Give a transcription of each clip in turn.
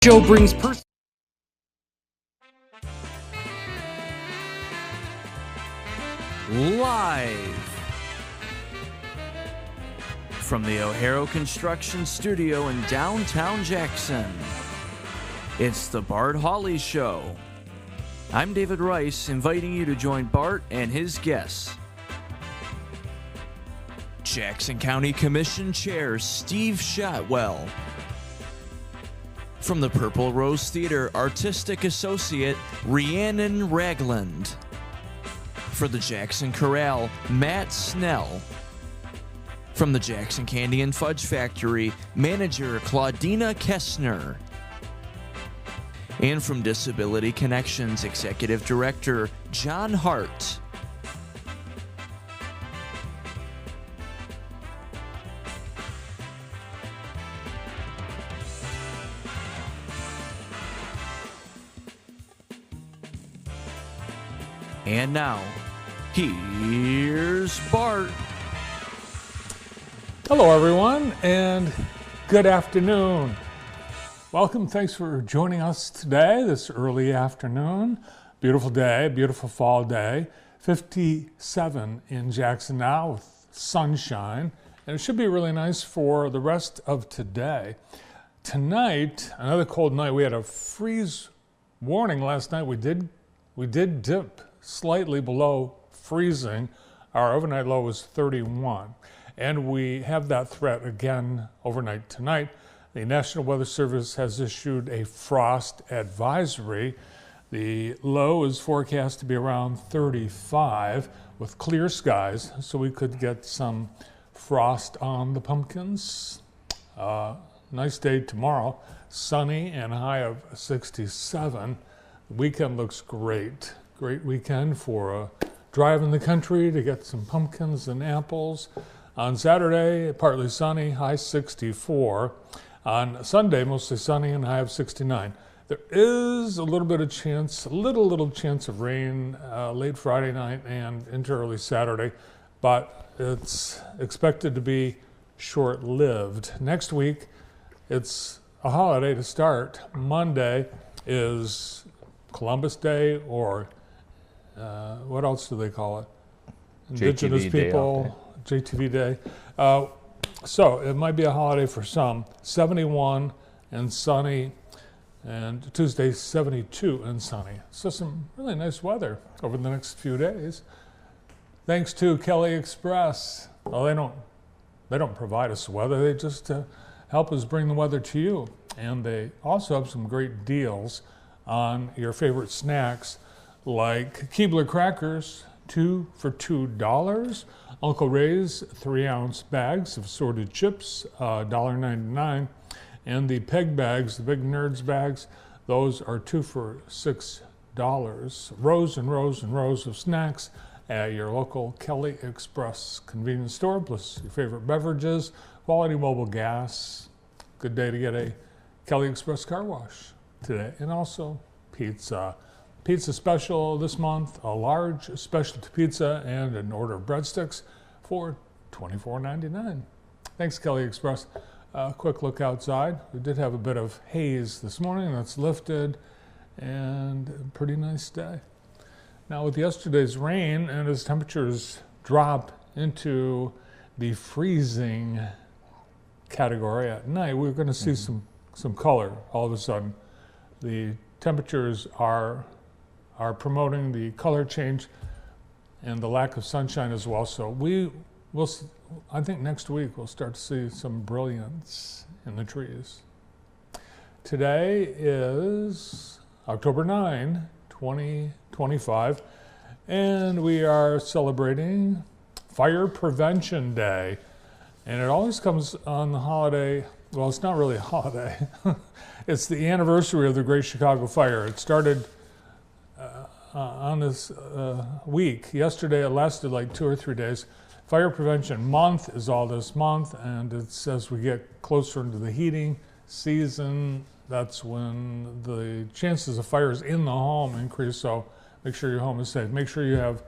Show brings live from the O'Hara Construction Studio in downtown Jackson. It's the Bart Hawley Show. I'm David Rice, inviting you to join Bart and his guests. Jackson County Commission Chair Steve Shotwell. From the Purple Rose Theater, Artistic Associate Rhiannon Ragland. For the Jackson Corral, Matt Snell. From the Jackson Candy and Fudge Factory, Manager Claudina Kessner. And from Disability Connections, Executive Director John Hart. And now, here's Bart. Hello, everyone, and good afternoon. Welcome. Thanks for joining us today, this early afternoon. Beautiful day, beautiful fall day. 57 in Jackson now with sunshine, and it should be really nice for the rest of today. Tonight, another cold night. We had a freeze warning last night. We did dip slightly below freezing. Our overnight low was 31, and we have that threat again overnight tonight. The National Weather Service has issued a frost advisory. The low is forecast to be around 35 with clear skies, so we could get some frost on the pumpkins. Nice day tomorrow, sunny and a high of 67. The weekend looks great. Great weekend for a drive in the country to get some pumpkins and apples. On Saturday, partly sunny, high 64. On Sunday, mostly sunny and high of 69. There is a little bit of chance, little chance of rain late Friday night and into early Saturday, but it's expected to be short-lived. Next week, it's a holiday to start. Monday is Columbus Day, or what else do they call it? Indigenous JTV people, JTV Day. So it might be a holiday for some. 71 and sunny, and Tuesday 72 and sunny. So some really nice weather over the next few days. Thanks to Kelly Express. Well, they don't provide us weather. They just help us bring the weather to you. And they also have some great deals on your favorite snacks, like Keebler crackers, 2 for $2. Uncle Ray's 3-ounce bags of assorted chips, $1.99. And the peg bags, the big Nerds bags, those are 2 for $6. Rows and rows and rows of snacks at your local Kelly Express convenience store, plus your favorite beverages, quality mobile gas. Good day to get a Kelly Express car wash today. And also pizza. Pizza special this month, a large specialty pizza and an order of breadsticks for $24.99. Thanks, Kelly Express. Quick look outside. We did have a bit of haze this morning. That's lifted, and a pretty nice day. Now, with yesterday's rain and as temperatures drop into the freezing category at night, we're going to see some color all of a sudden. The temperatures are promoting the color change and the lack of sunshine as well. So I think next week we'll start to see some brilliance in the trees. Today is October 9, 2025, and we are celebrating Fire Prevention Day. And it always comes on the holiday. Well, it's not really a holiday. It's the anniversary of the Great Chicago Fire. It started on this week. Yesterday, it lasted like 2 or 3 days. Fire Prevention Month is all this month, and it's as we get closer into the heating season, that's when the chances of fires in the home increase. So make sure your home is safe. Make sure you have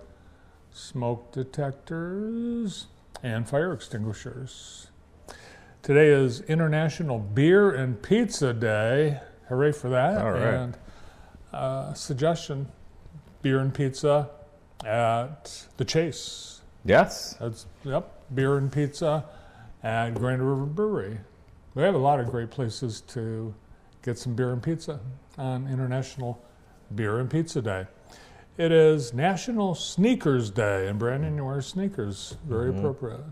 smoke detectors and fire extinguishers. Today is International Beer and Pizza Day. hooray for that. All right. And suggestion, beer and pizza at the Chase. Yes. Beer and pizza at Grand River Brewery. We have a lot of great places to get some beer and pizza on International Beer and Pizza Day. It is National Sneakers Day, and Brandon, you wear sneakers. Very appropriate.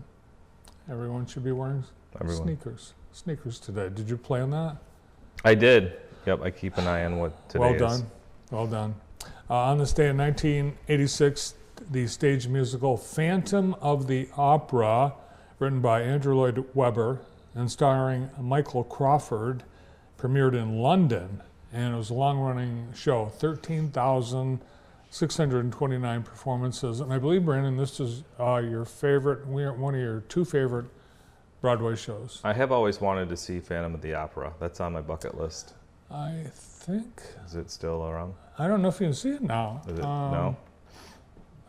Everyone should be wearing sneakers today. Did you plan that? I did. Yep, I keep an eye on what today is. Well done. On this day in 1986, the stage musical Phantom of the Opera, written by Andrew Lloyd Webber and starring Michael Crawford, premiered in London, and it was a long-running show, 13,629 performances. And I believe, Brandon, this is your favorite, one of your two favorite Broadway shows. I have always wanted to see Phantom of the Opera. That's on my bucket list. I think. Is it still around? I don't know if you can see it now. Is it? No?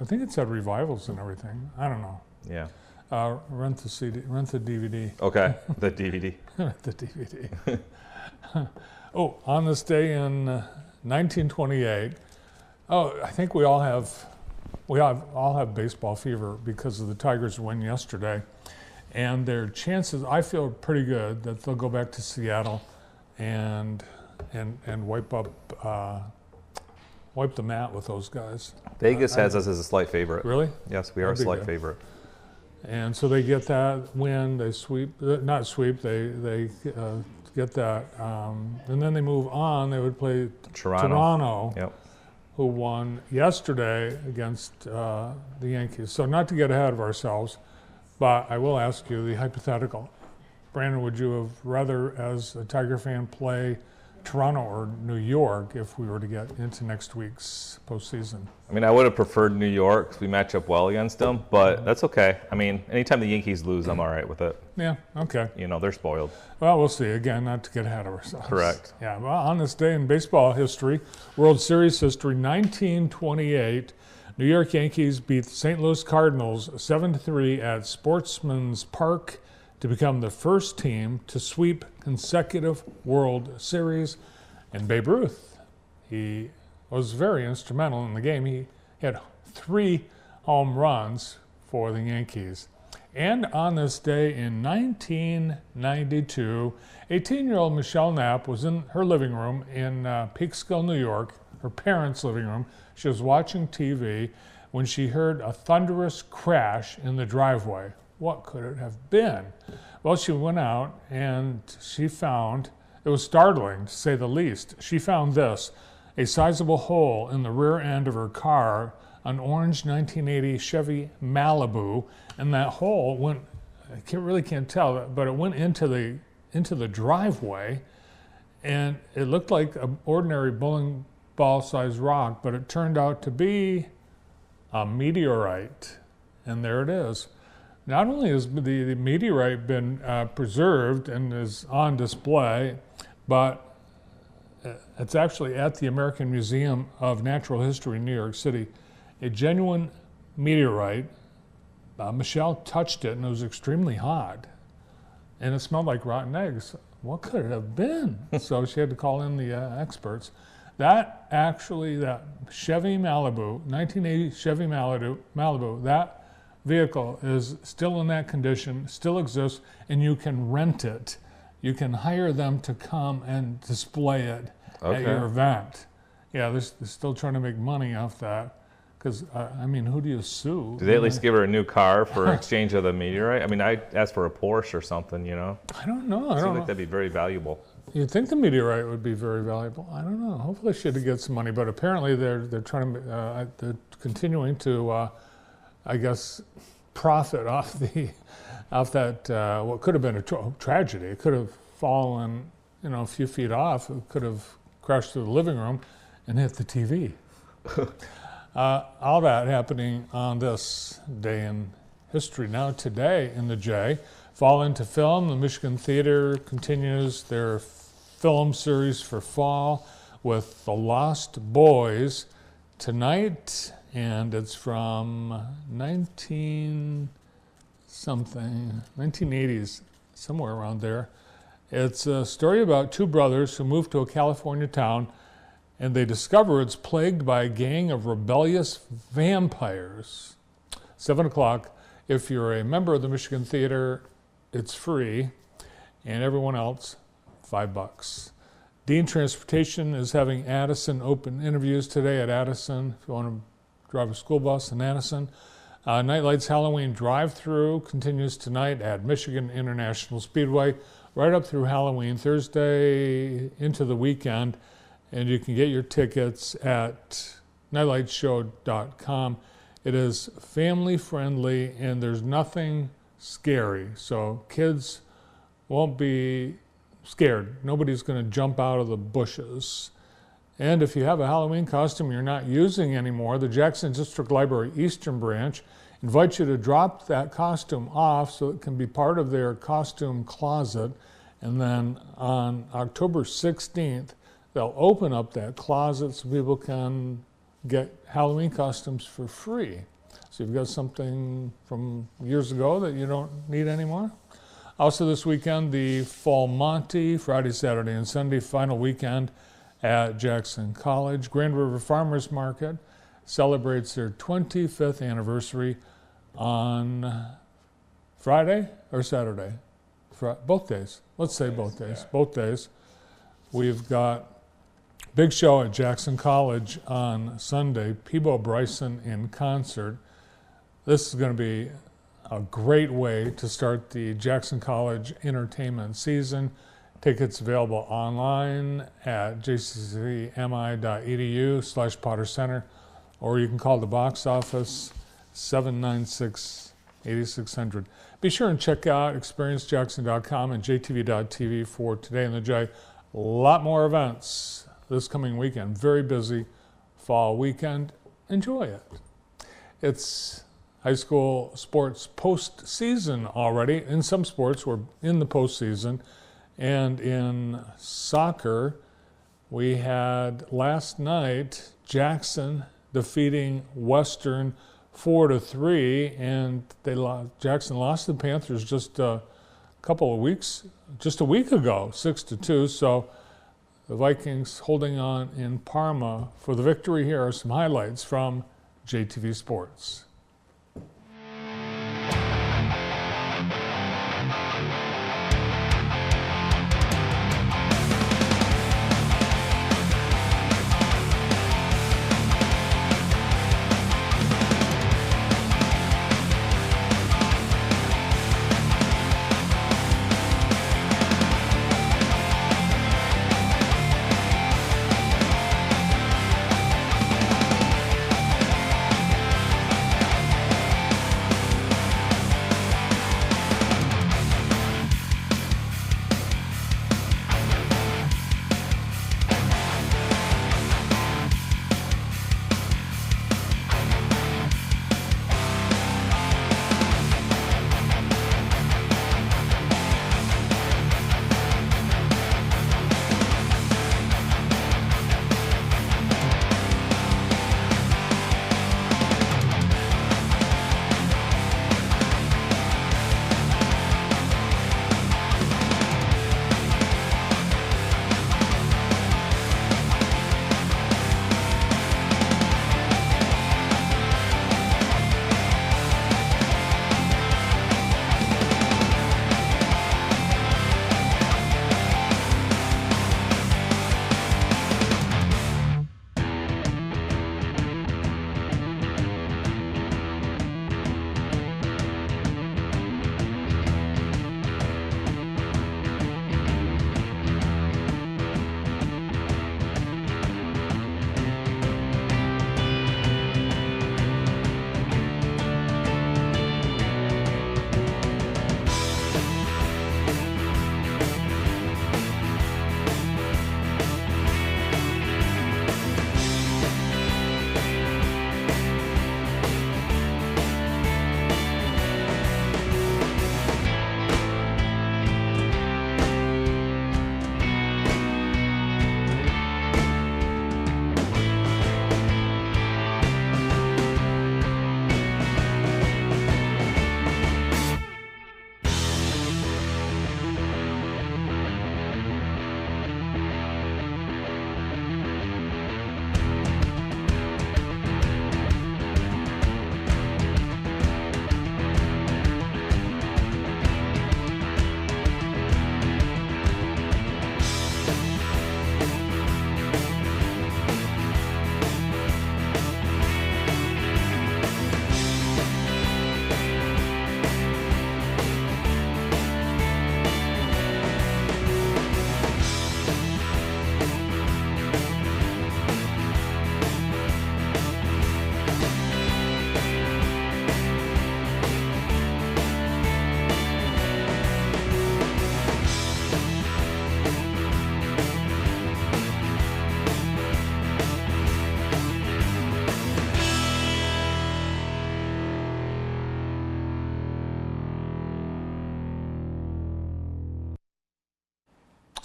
I think it's had revivals and everything. I don't know. Yeah. Rent the DVD. Okay, the DVD. Rent the DVD. On this day in 1928, I think we all have baseball fever because of the Tigers' win yesterday, and their chances, I feel, pretty good that they'll go back to Seattle and wipe the mat with those guys. Vegas has us as a slight favorite. Really? Yes, we are a slight favorite. And so they get that win. They not sweep. They get that, and then they move on. They would play Toronto, Yep. who won yesterday against the Yankees. So not to get ahead of ourselves, but I will ask you the hypothetical. Brandon, would you have rather, as a Tiger fan, play Toronto or New York if we were to get into next week's postseason? I mean, I would have preferred New York because we match up well against them, but that's okay. I mean, anytime the Yankees lose, I'm all right with it. Yeah, okay. You know, they're spoiled. Well, we'll see. Again, not to get ahead of ourselves. Correct. Yeah, well, on this day in baseball history, World Series history, 1928, New York Yankees beat the St. Louis Cardinals 7-3 at Sportsman's Park to become the first team to sweep consecutive World Series. And Babe Ruth, he was very instrumental in the game. He had 3 home runs for the Yankees. And on this day in 1992, 18-year-old Michelle Knapp was in her living room in Peekskill, New York, her parents' living room. She was watching TV when she heard a thunderous crash in the driveway. What could it have been? Well, she went out and she found, it was startling to say the least, she found this, a sizable hole in the rear end of her car, an orange 1980 Chevy Malibu, and that hole went, I can't tell, but it went into the driveway, and it looked like an ordinary bowling ball-sized rock, but it turned out to be a meteorite, and there it is. Not only has the meteorite been preserved and is on display, but it's actually at the American Museum of Natural History in New York City. A genuine meteorite. Michelle touched it and it was extremely hot. And it smelled like rotten eggs. What could it have been? So she had to call in the experts. That Chevy Malibu, 1980 Chevy Malibu, that vehicle is still in that condition, still exists, and you can rent it. You can hire them to come and display it at your event. Yeah, they're still trying to make money off that. Because, I mean, who do you sue? Did they at least give her a new car for exchange of the meteorite? I mean, I'd ask for a Porsche or something, you know? I don't know. It seems like that'd be very valuable. You'd think the meteorite would be very valuable. I don't know. Hopefully she had get some money, but apparently they're trying to, they're continuing to, I guess, profit off that what could have been a tragedy. It could have fallen, a few feet off. It could have crashed through the living room and hit the TV. All that happening on this day in history. Now today in the J, fall into film. The Michigan Theater continues their film series for fall with The Lost Boys tonight, and it's from 1980s, somewhere around there. It's a story about two brothers who move to a California town and they discover it's plagued by a gang of rebellious vampires. 7 o'clock. If you're a member of the Michigan Theater, it's free, and everyone else, $5. Dean Transportation is having Addison open interviews today at Addison, if you want to drive a school bus in Addison. Nightlights Halloween drive-through continues tonight at Michigan International Speedway, right up through Halloween, Thursday into the weekend, and you can get your tickets at nightlightshow.com. It is family-friendly, and there's nothing scary, so kids won't be scared. Nobody's going to jump out of the bushes. And if you have a Halloween costume you're not using anymore, the Jackson District Library Eastern Branch invites you to drop that costume off so it can be part of their costume closet. And then on October 16th, they'll open up that closet so people can get Halloween costumes for free. So you've got something from years ago that you don't need anymore. Also this weekend, the Fall Monty, Friday, Saturday, and Sunday, final weekend at Jackson College. Grand River Farmers Market celebrates their 25th anniversary on Friday or Saturday? Both days. Let's say both days. Both days. We've got big show at Jackson College on Sunday, Peebo Bryson in concert. This is going to be a great way to start the Jackson College entertainment season. Tickets available online at jccmi.edu/Potter Center, or you can call the box office 796-8600. Be sure and check out experiencejackson.com and jtv.tv for Today in the J. A lot more events this coming weekend. Very busy fall weekend. Enjoy it. It's high school sports postseason already. In some sports, we're in the postseason. And in soccer, we had last night Jackson defeating Western 4-3, and Jackson lost to the Panthers just a couple of weeks, just a week ago, 6-2. So the Vikings holding on in Parma for the victory. Here are some highlights from JTV Sports.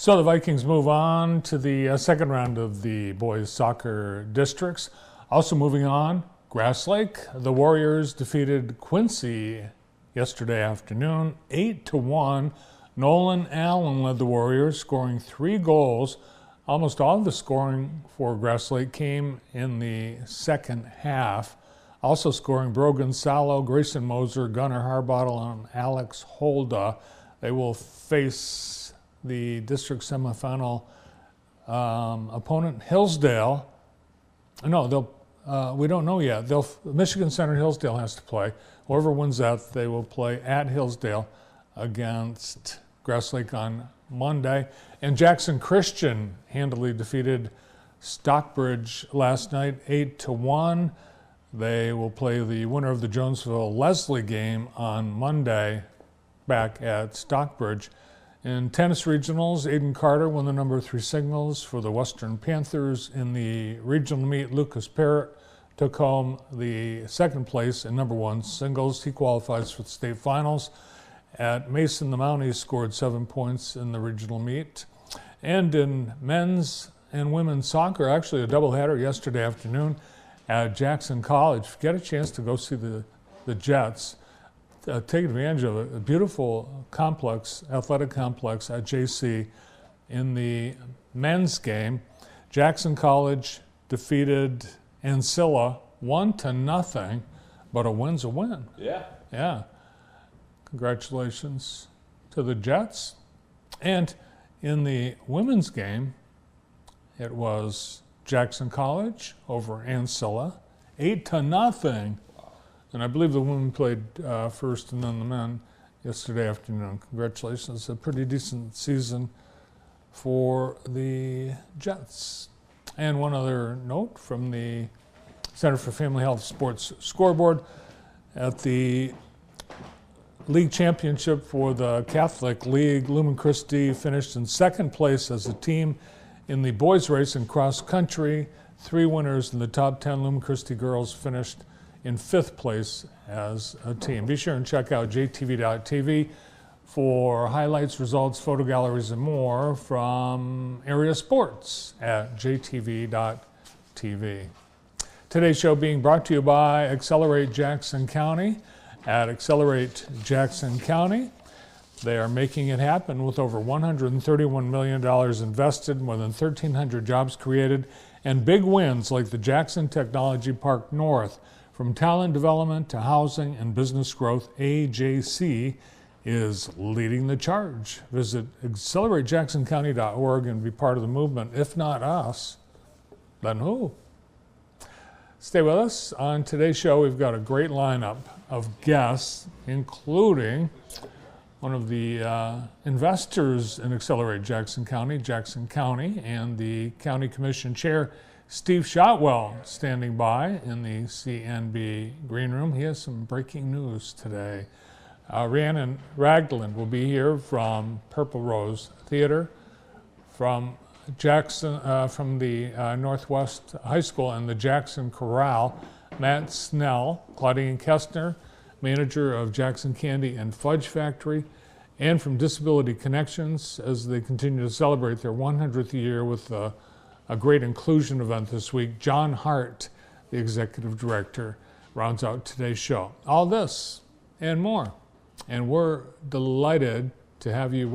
So the Vikings move on to the second round of the boys soccer districts. Also moving on, Grass Lake. The Warriors defeated Quincy yesterday afternoon, 8-1. Nolan Allen led the Warriors, scoring 3 goals. Almost all of the scoring for Grass Lake came in the second half. Also scoring Brogan Salo, Grayson Moser, Gunnar Harbottle, and Alex Holda. They will face the district semifinal opponent, Hillsdale. No, we don't know yet. Michigan Center Hillsdale has to play. Whoever wins that, they will play at Hillsdale against Grass Lake on Monday. And Jackson Christian handily defeated Stockbridge last night, 8-1. They will play the winner of the Jonesville-Leslie game on Monday back at Stockbridge. In tennis regionals, Aiden Carter won the number 3 singles for the Western Panthers. In the regional meet, Lucas Parrott took home the second place in number 1 singles. He qualifies for the state finals. At Mason, the Mounties scored 7 points in the regional meet. And in men's and women's soccer, actually a doubleheader yesterday afternoon at Jackson College. If you get a chance to go see the Jets, take advantage of it. A beautiful complex, athletic complex at JC. In the men's game, Jackson College defeated Ancilla 1-0, but a win's a win. Yeah. Congratulations to the Jets. And in the women's game, it was Jackson College over Ancilla, 8-0. And I believe the women played first and then the men yesterday afternoon. Congratulations. A pretty decent season for the Jets. And one other note from the Center for Family Health Sports scoreboard. At the league championship for the Catholic League, Lumen Christi finished in second place as a team in the boys race in cross country. 3 winners in the top 10. Lumen Christi girls finished in 5th place as a team. Be sure and check out jtv.tv for highlights, results, photo galleries, and more from area sports at jtv.tv. Today's show being brought to you by Accelerate Jackson County. At Accelerate Jackson County, they are making it happen with over $131 million invested, more than 1,300 jobs created, and big wins like the Jackson Technology Park North. From talent development to housing and business growth, AJC is leading the charge. Visit acceleratejacksoncounty.org and be part of the movement. If not us, then who? Stay with us. On today's show, we've got a great lineup of guests, including one of the investors in Accelerate Jackson County, and the County Commission Chair, Steve Shotwell, standing by in the CNB Green Room. He has some breaking news today. Rhiannon Ragland will be here from Purple Rose Theater, from Jackson, from the Northwest High School and the Jackson Corral. Matt Snell, Claudine Kestner, manager of Jackson Candy and Fudge Factory, and from Disability Connections as they continue to celebrate their 100th year with a great inclusion event this week. John Hart, the executive director, rounds out today's show. All this and more. And we're delighted to have you